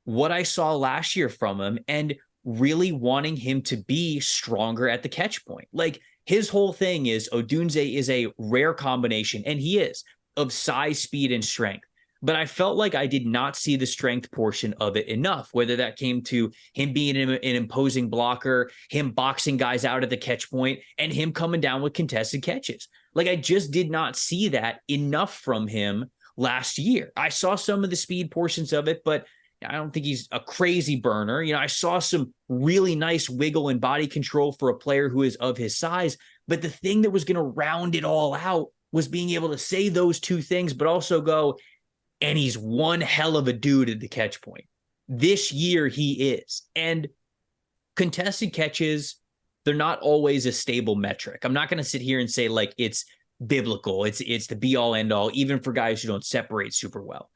what I saw last year from him and really wanting him to be stronger at the catch point. Like, his whole thing is Odunze is a rare combination, and he is, of size, speed, and strength. But I felt like I did not see the strength portion of it enough, whether that came to him being an imposing blocker, him boxing guys out at the catch point, and him coming down with contested catches. Like, I just did not see that enough from him last year. I saw some of the speed portions of it, but I don't think he's a crazy burner. I saw some really nice wiggle and body control for a player who is of his size. But the thing that was going to round it all out was being able to say those two things, but also go, and he's one hell of a dude at the catch point. This year he is. And contested catches, they're not always a stable metric. I'm not going to sit here and say like it's biblical. It's the be all end all, even for guys who don't separate super well.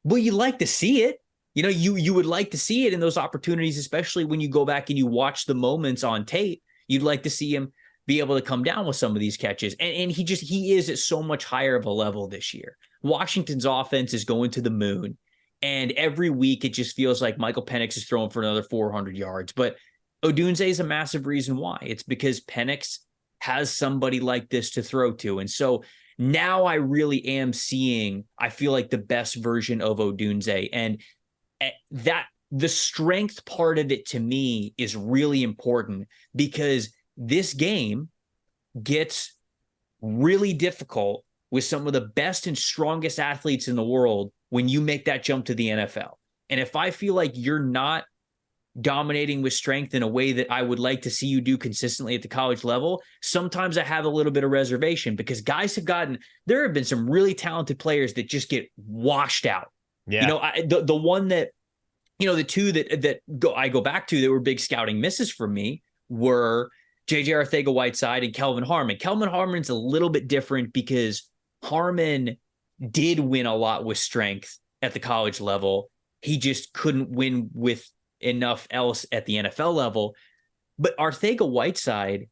Well, you like to see it. You would like to see it in those opportunities, especially when you go back and you watch the moments on tape. You'd like to see him be able to come down with some of these catches. And he is at so much higher of a level this year. Washington's offense is going to the moon. And every week it just feels like Michael Penix is throwing for another 400 yards. But Odunze is a massive reason why. It's because Penix has somebody like this to throw to. And so now I really am seeing, I feel like, the best version of Odunze. And that the strength part of it to me is really important, because this game gets really difficult with some of the best and strongest athletes in the world when you make that jump to the NFL. And if I feel like you're not dominating with strength in a way that I would like to see you do consistently at the college level, sometimes I have a little bit of reservation, because guys there have been some really talented players that just get washed out. Yeah. The one that, the two that I go back to that were big scouting misses for me were J.J. Arcega-Whiteside and Kelvin Harmon. Kelvin Harmon's a little bit different because Harmon did win a lot with strength at the college level. He just couldn't win with enough else at the NFL level. But Arcega-Whiteside,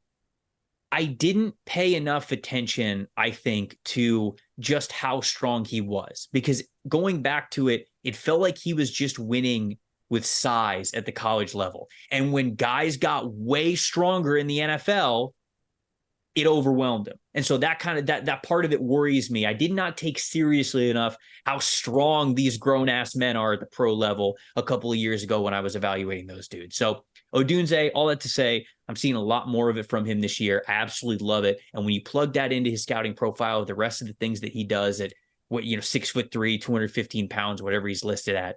I didn't pay enough attention, I think, to just how strong he was, because going back to it, it felt like he was just winning with size at the college level. And when guys got way stronger in the NFL, it overwhelmed him. And so that part of it worries me. I did not take seriously enough how strong these grown-ass men are at the pro level a couple of years ago when I was evaluating those dudes. So Odunze, all that to say, I'm seeing a lot more of it from him this year. I absolutely love it. And when you plug that into his scouting profile, the rest of the things that he does at 6'3", 215 pounds, whatever he's listed at,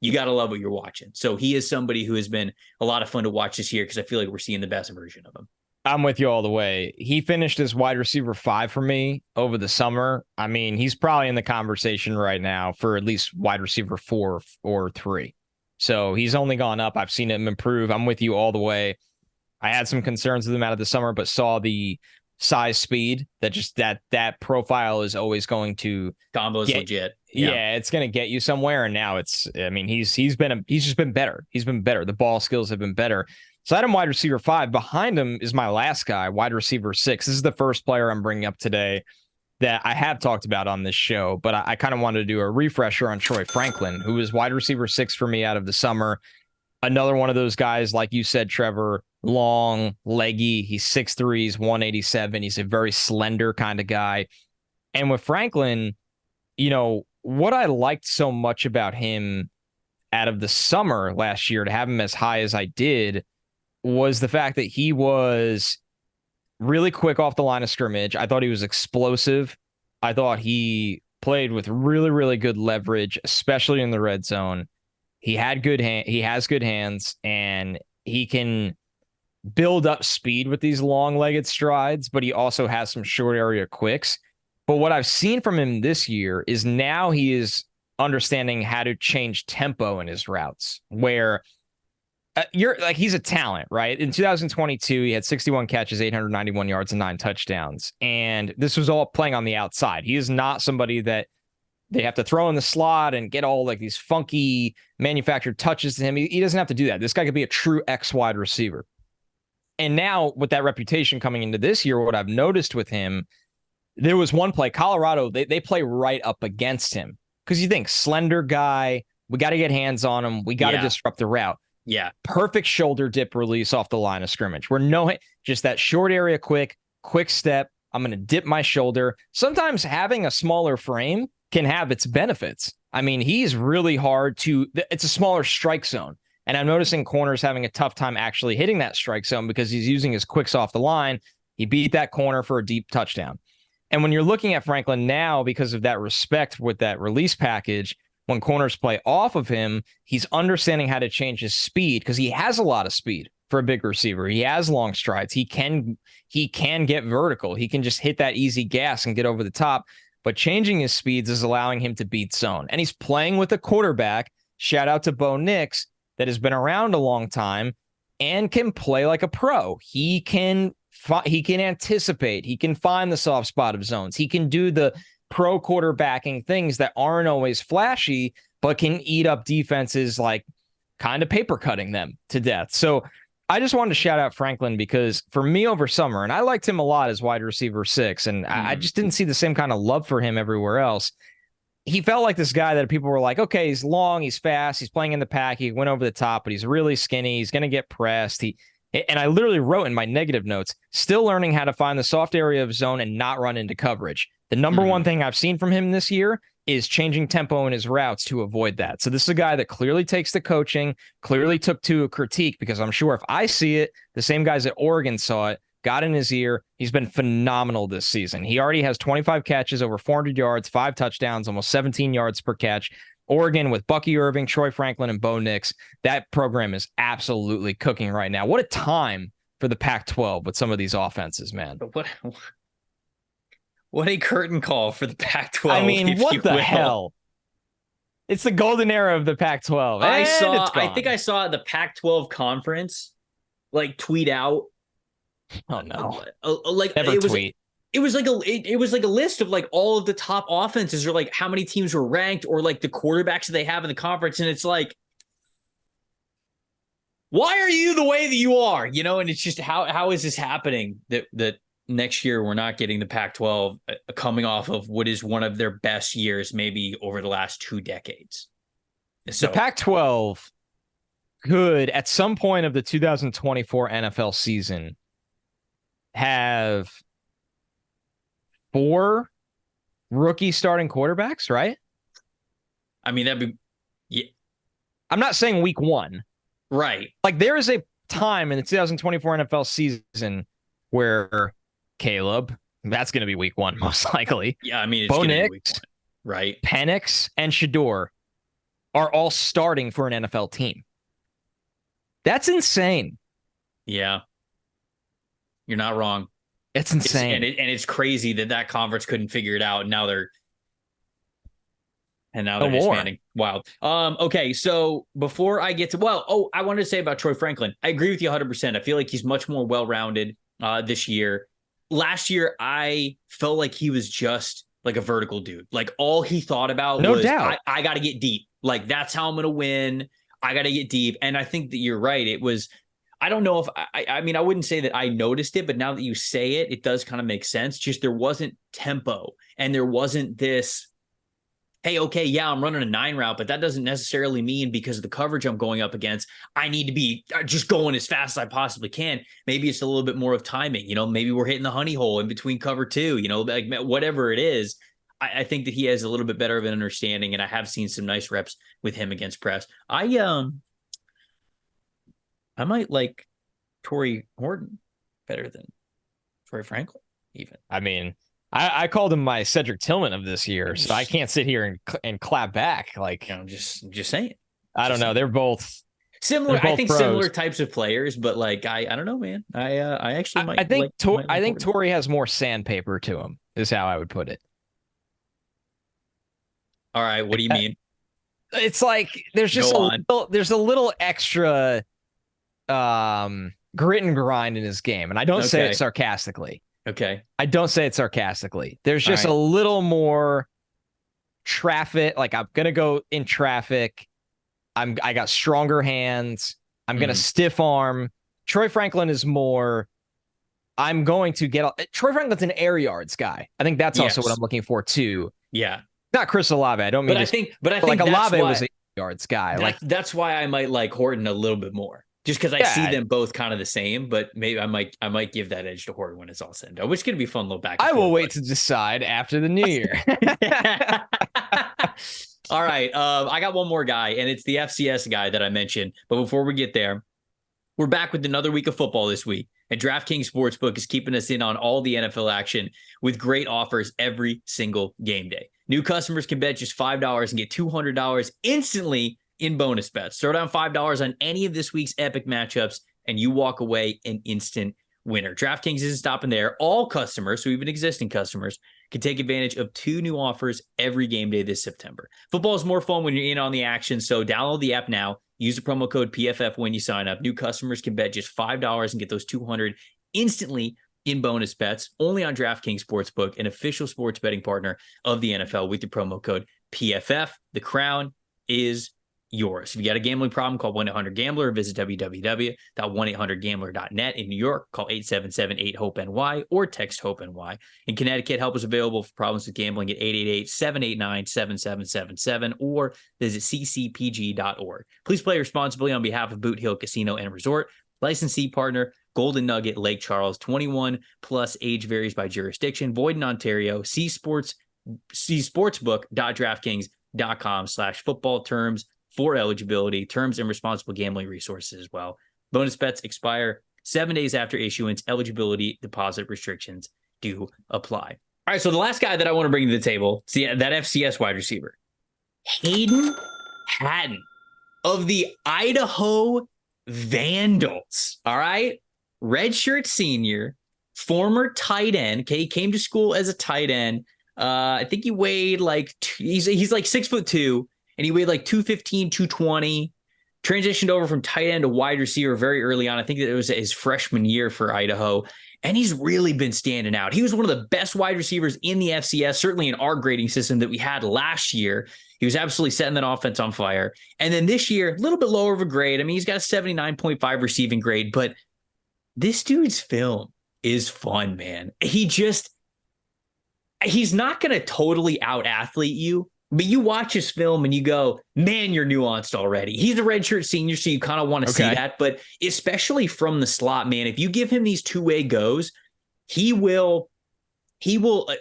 you got to love what you're watching. So he is somebody who has been a lot of fun to watch this year, because I feel like we're seeing the best version of him. I'm with you all the way. He finished as wide receiver 5 for me over the summer. I mean, he's probably in the conversation right now for at least wide receiver 4 or 3. So he's only gone up. I've seen him improve. I'm with you all the way. I had some concerns with him out of the summer, but saw the size speed that profile is always going to combo's legit. Yeah, it's going to get you somewhere. And now he's just been better. He's been better. The ball skills have been better. So I had him wide receiver 5. Behind him is my last guy, wide receiver 6. This is the first player I'm bringing up today that I have talked about on this show, but I kind of wanted to do a refresher on Troy Franklin, who is wide receiver 6 for me out of the summer. Another one of those guys, like you said, Trevor, long, leggy. He's 6'3", he's 187. He's a very slender kind of guy. And with Franklin, what I liked so much about him out of the summer last year, to have him as high as I did, was the fact that he was really quick off the line of scrimmage. I thought he was explosive. I thought he played with really, really good leverage, especially in the red zone. He has good hands, and he can build up speed with these long-legged strides, but he also has some short area quicks. But what I've seen from him this year is now he is understanding how to change tempo in his routes, where he's a talent, right? In 2022, he had 61 catches, 891 yards, and 9 touchdowns. And this was all playing on the outside. He is not somebody that they have to throw in the slot and get all like these funky manufactured touches to him. He doesn't have to do that. This guy could be a true X wide receiver. And now with that reputation coming into this year, what I've noticed with him, there was one play, Colorado, they play right up against him. Because you think, slender guy, we got to get hands on him. We got to disrupt the route. Yeah. Perfect shoulder dip release off the line of scrimmage. Just that short area quick step. I'm going to dip my shoulder. Sometimes having a smaller frame can have its benefits. I mean, he's really hard it's a smaller strike zone. And I'm noticing corners having a tough time actually hitting that strike zone because he's using his quicks off the line. He beat that corner for a deep touchdown. And when you're looking at Franklin now, because of that respect with that release package, when corners play off of him, he's understanding how to change his speed, because he has a lot of speed for a big receiver. He has long strides. He can get vertical. He can just hit that easy gas and get over the top. But changing his speeds is allowing him to beat zone. And he's playing with a quarterback, shout out to Bo Nix, that has been around a long time and can play like a pro. He can anticipate. He can find the soft spot of zones. He can do the pro quarterbacking things that aren't always flashy, but can eat up defenses, like kind of paper cutting them to death. So I just wanted to shout out Franklin, because for me over summer, and I liked him a lot as wide receiver 6, and I just didn't see the same kind of love for him everywhere else. He felt like this guy that people were like, okay, he's long, he's fast, he's playing in the pack, he went over the top, but he's really skinny, he's going to get pressed. And I literally wrote in my negative notes, still learning how to find the soft area of zone and not run into coverage. The number one thing I've seen from him this year is changing tempo in his routes to avoid that. So this is a guy that clearly takes the coaching, clearly took to a critique, because I'm sure if I see it, the same guys at Oregon saw it, got in his ear. He's been phenomenal this season. He already has 25 catches, over 400 yards, 5 touchdowns, almost 17 yards per catch. Oregon with Bucky Irving, Troy Franklin, and Bo Nix, that program is absolutely cooking right now. What a time for the Pac-12 with some of these offenses, man. But what a curtain call for the Pac-12. I mean, what the hell? It's the golden era of the Pac-12. I think I saw the Pac-12 conference tweet out. Oh no! Never tweet. It was like a list of all of the top offenses, or how many teams were ranked, or the quarterbacks that they have in the conference, and it's why are you the way that you are? And it's just how is this happening that next year we're not getting the Pac-12 coming off of what is one of their best years, maybe over the last 2 decades. So the Pac-12 could, at some point of the 2024 NFL season, have 4 rookie starting quarterbacks, right? I mean, that'd be, yeah. I'm not saying week 1. Right. Like, there is a time in the 2024 NFL season where Caleb, that's going to be week 1, most likely. Yeah, I mean, it's going to be week 1. Right. Penix and Shador are all starting for an NFL team. That's insane. Yeah. You're not wrong. It's insane. It's crazy that conference couldn't figure it out. And now they're disbanding. Wow. Okay. So before I get to, I wanted to say about Troy Franklin. I agree with you 100%. I feel like he's much more well-rounded this year. Last year, I felt like he was just like a vertical dude. Like all he thought about was, doubt. I got to get deep. Like that's how I'm going to win. I got to get deep. And I think that you're right. It was, I don't know if I mean, I wouldn't say that I noticed it, but now that you say it, it does kind of make sense. Just there wasn't tempo and there wasn't this, hey, okay, yeah, I'm running a 9 route, but that doesn't necessarily mean because of the coverage I'm going up against, I need to be just going as fast as I possibly can. Maybe it's a little bit more of timing. Maybe we're hitting the honey hole in between cover 2, like whatever it is. I think that he has a little bit better of an understanding, and I have seen some nice reps with him against press. I might like Torrey Horton better than Troy Franklin, even. I mean, I called him my Cedric Tillman of this year, so I can't sit here and clap back. Like, I'm just saying. I don't know. They're both similar. I think pros. Similar types of players, but like I don't know, man. I actually might. I think Torrey has more sandpaper to him. Is how I would put it. All right, what do you mean? It's like there's just there's a little extra grit and grind in his game, and I don't say it sarcastically. Okay. I don't say it sarcastically. There's just a little more traffic. Like I'm gonna go in traffic. I got stronger hands. I'm gonna stiff arm. Troy Franklin is more. I'm going to get. Troy Franklin's an air yards guy. I think that's also what I'm looking for too. Yeah. Not Chris Olave. I don't mean. But I think like Olave was a yards guy. That's why I might like Horton a little bit more. Just because I see them both kind of the same, but maybe I might give that edge to Horton when it's all said and done, which is going to be a fun little back. I will wait to decide after the new year. All right. I got one more guy, and it's the FCS guy that I mentioned. But before we get there, we're back with another week of football this week. And DraftKings Sportsbook is keeping us in on all the NFL action with great offers every single game day. New customers can bet just $5 and get $200 instantly in bonus bets. Throw down $5 on any of this week's epic matchups, and you walk away an instant winner. DraftKings isn't stopping there. All customers, so even existing customers, can take advantage of 2 new offers every game day this September. Football is more fun when you're in on the action, so download the app now. Use the promo code PFF when you sign up. New customers can bet just $5 and get those $200 instantly in bonus bets, only on DraftKings Sportsbook, an official sports betting partner of the NFL with the promo code PFF. The crown is yours. If you got a gambling problem, call 1-800-GAMBLER or visit www.1800gambler.net. In New York, call 877-8-HOPE-NY or text HOPE-NY. In Connecticut, help is available for problems with gambling at 888-789-7777 or visit ccpg.org. Please play responsibly on behalf of Boot Hill Casino and Resort. Licensee partner, Golden Nugget, Lake Charles. 21 plus, age varies by jurisdiction. Void in Ontario. See sportsbook.draftkings.com/football terms for eligibility, terms, and responsible gambling resources as well. Bonus bets expire 7 days after issuance. Eligibility, deposit restrictions do apply. All right, so the last guy that I want to bring to the table, see that FCS wide receiver, Hayden Hatten of the Idaho Vandals. All right, redshirt senior, former tight end. Okay, he came to school as a tight end. I think he weighed like he's like 6'2". And he weighed like 215, 220, transitioned over from tight end to wide receiver very early on. I think that it was his freshman year for Idaho. And he's really been standing out. He was one of the best wide receivers in the FCS, certainly in our grading system that we had last year. He was absolutely setting that offense on fire. And then this year, a little bit lower of a grade. I mean, he's got a 79.5 receiving grade, but this dude's film is fun, man. He's not going to totally out-athlete you, but you watch his film and you go, man, you're nuanced already. He's a redshirt senior, so you kind of want to see that. But especially from the slot, man, if you give him these two-way goes, he will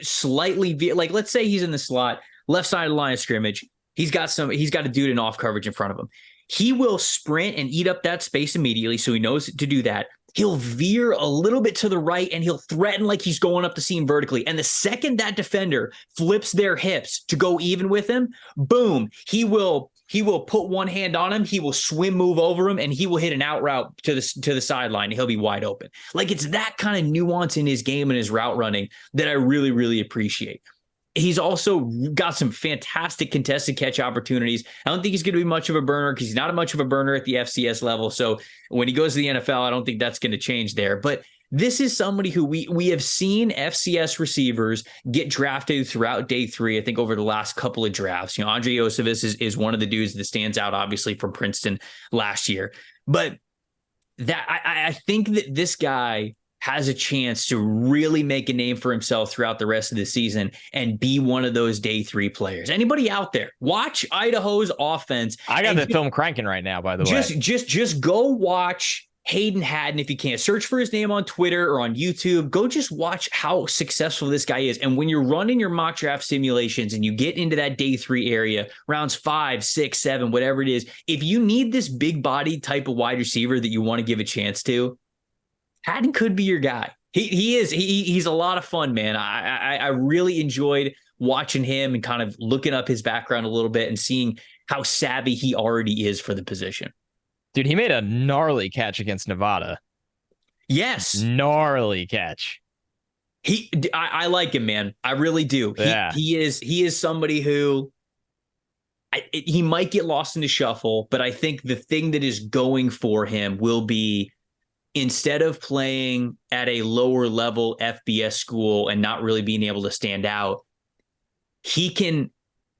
slightly like, let's say he's in the slot, left side of the line of scrimmage. He's got a dude in off coverage in front of him. He will sprint and eat up that space immediately, so he knows to do that. He'll veer a little bit to the right and he'll threaten like he's going up the seam vertically. And the second that defender flips their hips to go even with him, boom, he will put one hand on him. He will swim move over him and he will hit an out route to the sideline. He'll be wide open. Like, it's that kind of nuance in his game and his route running that I really, really appreciate. He's also got some fantastic contested catch opportunities. I don't think he's going to be much of a burner because he's not much of a burner at the FCS level. So when he goes to the NFL, I don't think that's going to change there. But this is somebody who we have seen FCS receivers get drafted throughout day 3, I think, over the last couple of drafts. Andre Osivas is one of the dudes that stands out, obviously, from Princeton last year. But that I think that this guy has a chance to really make a name for himself throughout the rest of the season and be one of those day 3 players. Anybody out there, watch Idaho's offense. I got the film cranking right now, by the way. Just go watch Hayden Hatten if you can. Search for his name on Twitter or on YouTube. Go just watch how successful this guy is. And when you're running your mock draft simulations and you get into that day 3 area, rounds 5, 6, 7, whatever it is, if you need this big body type of wide receiver that you want to give a chance to, Hatten could be your guy. He's a lot of fun, man. I really enjoyed watching him and kind of looking up his background a little bit and seeing how savvy he already is for the position. Dude, he made a gnarly catch against Nevada. Yes. Gnarly catch. I like him, man. I really do. Yeah. He is somebody who he might get lost in the shuffle, but I think the thing that is going for him will be, instead of playing at a lower level FBS school and not really being able to stand out, he can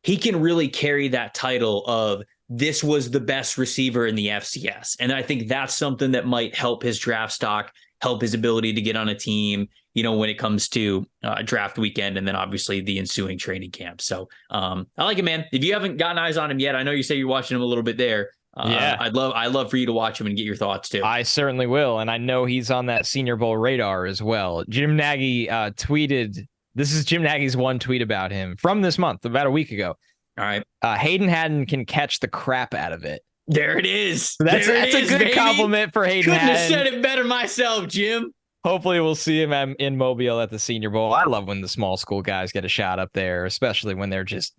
really carry that title of this was the best receiver in the FCS. And I think that's something that might help his draft stock, help his ability to get on a team, when it comes to draft weekend and then obviously the ensuing training camp. So I like him, man. If you haven't gotten eyes on him yet, I know you say you're watching him a little bit there. Yeah, I'd love for you to watch him and get your thoughts too. I certainly will, and I know he's on that Senior Bowl radar as well. Jim Nagy tweeted. This is Jim Nagy's one tweet about him from this month, about a week ago. All right, Hayden Hatten can catch the crap out of it. There it is. That's a good baby. Compliment for Hayden Couldn't Hatten. Have said it better myself, Jim. Hopefully we'll see him in Mobile at the Senior Bowl. I love when the small school guys get a shot up there, especially when they're just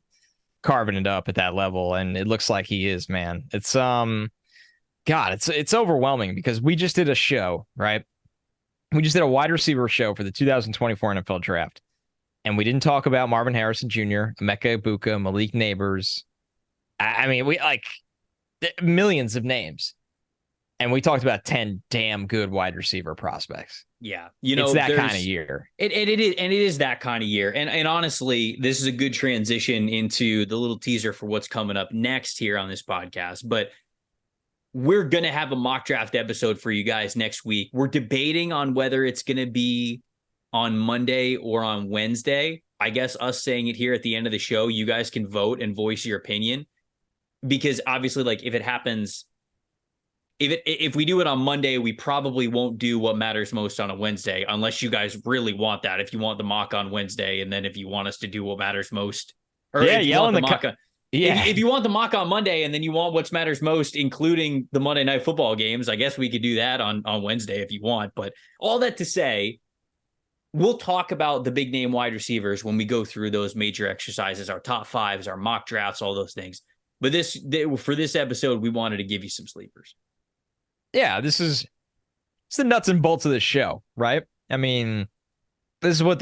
carving it up at that level, and it looks like he is, man. It's it's overwhelming because we just did a show, right? We just did a wide receiver show for the 2024 NFL draft, and we didn't talk about Marvin Harrison Jr., Emeka Egbuka, Malik Neighbors. I mean, we like millions of names, and we talked about 10 damn good wide receiver prospects. Yeah, it's that kind of year. It is that kind of year. And honestly, this is a good transition into the little teaser for what's coming up next here on this podcast. But we're going to have a mock draft episode for you guys next week. We're debating on whether it's going to be on Monday or on Wednesday. I guess us saying it here at the end of the show, you guys can vote and voice your opinion. Because obviously, like, if it happens, if we do it on Monday, we probably won't do what matters most on a Wednesday, unless you guys really want that. If you want the mock on Wednesday, and then if you want us to do what matters most, or yell in the mock if you want the mock on Monday, and then you want what matters most, including the Monday Night Football games, I guess we could do that on Wednesday if you want. But all that to say, we'll talk about the big name wide receivers when we go through those major exercises, our top fives, our mock drafts, all those things. But for this episode, we wanted to give you some sleepers. Yeah, it's the nuts and bolts of this show, right? I mean, this is what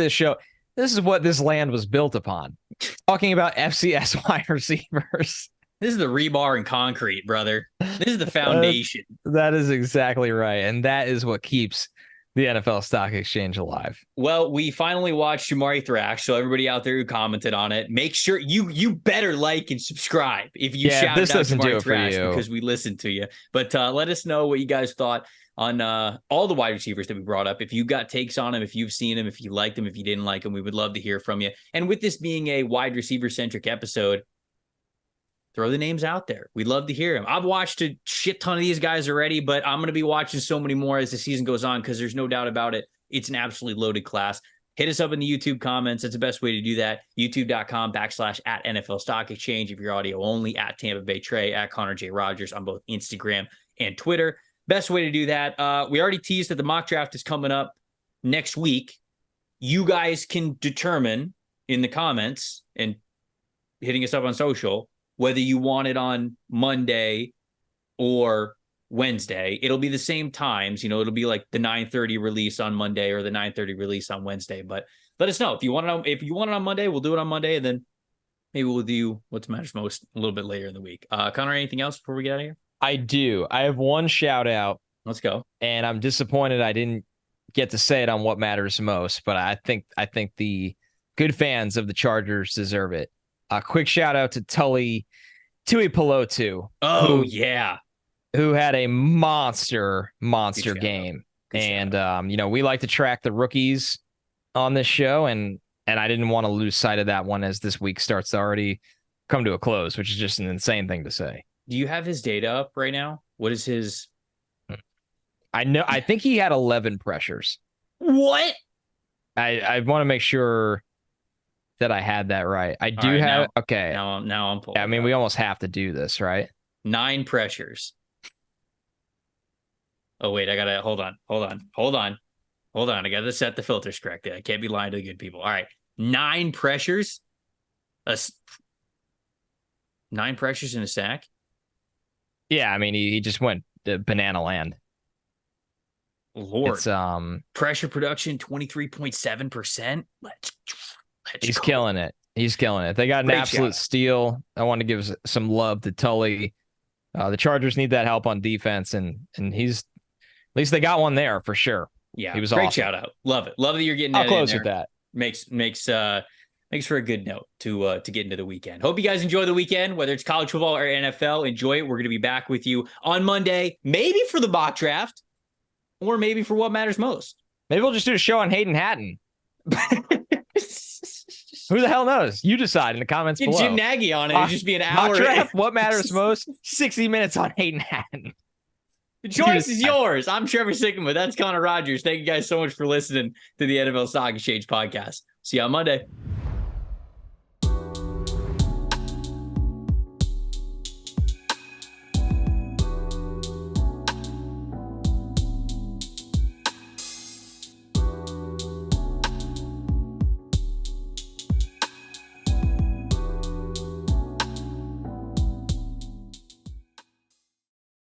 this land was built upon. Talking about FCS wide receivers. This is the rebar and concrete, brother. This is the foundation. That is exactly right. And that is what keeps the NFL Stock Exchange alive. Well, we finally watched Jamari Thrash, so everybody out there who commented on it, make sure you better like and subscribe if you shout out Jamari Thrash because we listened to you. But let us know what you guys thought on all the wide receivers that we brought up. If you got takes on them, if you've seen them, if you liked them, if you didn't like them, we would love to hear from you. And with this being a wide receiver centric episode, throw the names out there. We'd love to hear them. I've watched a shit ton of these guys already, but I'm going to be watching so many more as the season goes on because there's no doubt about it. It's an absolutely loaded class. Hit us up in the YouTube comments. That's the best way to do that. YouTube.com/@NFL Stock Exchange. If you're audio only, at Tampa Bay Trey, at Connor J. Rogers on both Instagram and Twitter. Best way to do that. We already teased that the mock draft is coming up next week. You guys can determine in the comments and hitting us up on social whether you want it on Monday or Wednesday. It'll be the same times. It'll be like the 9:30 release on Monday or the 9:30 release on Wednesday. But let us know if you want it on Monday. We'll do it on Monday, and then maybe we'll do what matters most a little bit later in the week. Connor, anything else before we get out of here? I do. I have one shout out. Let's go. And I'm disappointed I didn't get to say it on what matters most, but I think the good fans of the Chargers deserve it. A quick shout out to Tui Pelotu. Oh, who had a monster game. And we like to track the rookies on this show, and I didn't want to lose sight of that one as this week starts to already come to a close, which is just an insane thing to say. Do you have his data up right now? What is his? I think he had 11 pressures. What? I want to make sure that I had that right. I do have. Okay. Now I'm pulling. I mean, we almost have to do this, right? 9 pressures. Oh wait, I gotta hold on. I gotta set the filters correctly. I can't be lying to the good people. All right, 9 pressures. 9 pressures in a sack. Yeah, I mean, he just went to banana land. Lord, it's pressure production 23.7%. He's killing it. They got an absolute steal. I want to give some love to Tully. The Chargers need that help on defense, and he's at least they got one there for sure. Yeah, he was great awesome. shout out. Love it. Love that you're getting. I'll close with that. Makes for a good note to get into the weekend. Hope you guys enjoy the weekend, whether it's college football or NFL. Enjoy it. We're going to be back with you on Monday, maybe for the mock draft, or maybe for what matters most. Maybe we'll just do a show on Hayden Hatten. Who the hell knows? You decide in the comments below. Jim Nagy on it. It'd just be an hour. Mock draft, what matters most? 60 minutes on Hayden Hatten. The choice is yours. I'm Trevor Sikkema. That's Connor Rogers. Thank you guys so much for listening to the NFL Stock Exchange podcast. See you on Monday.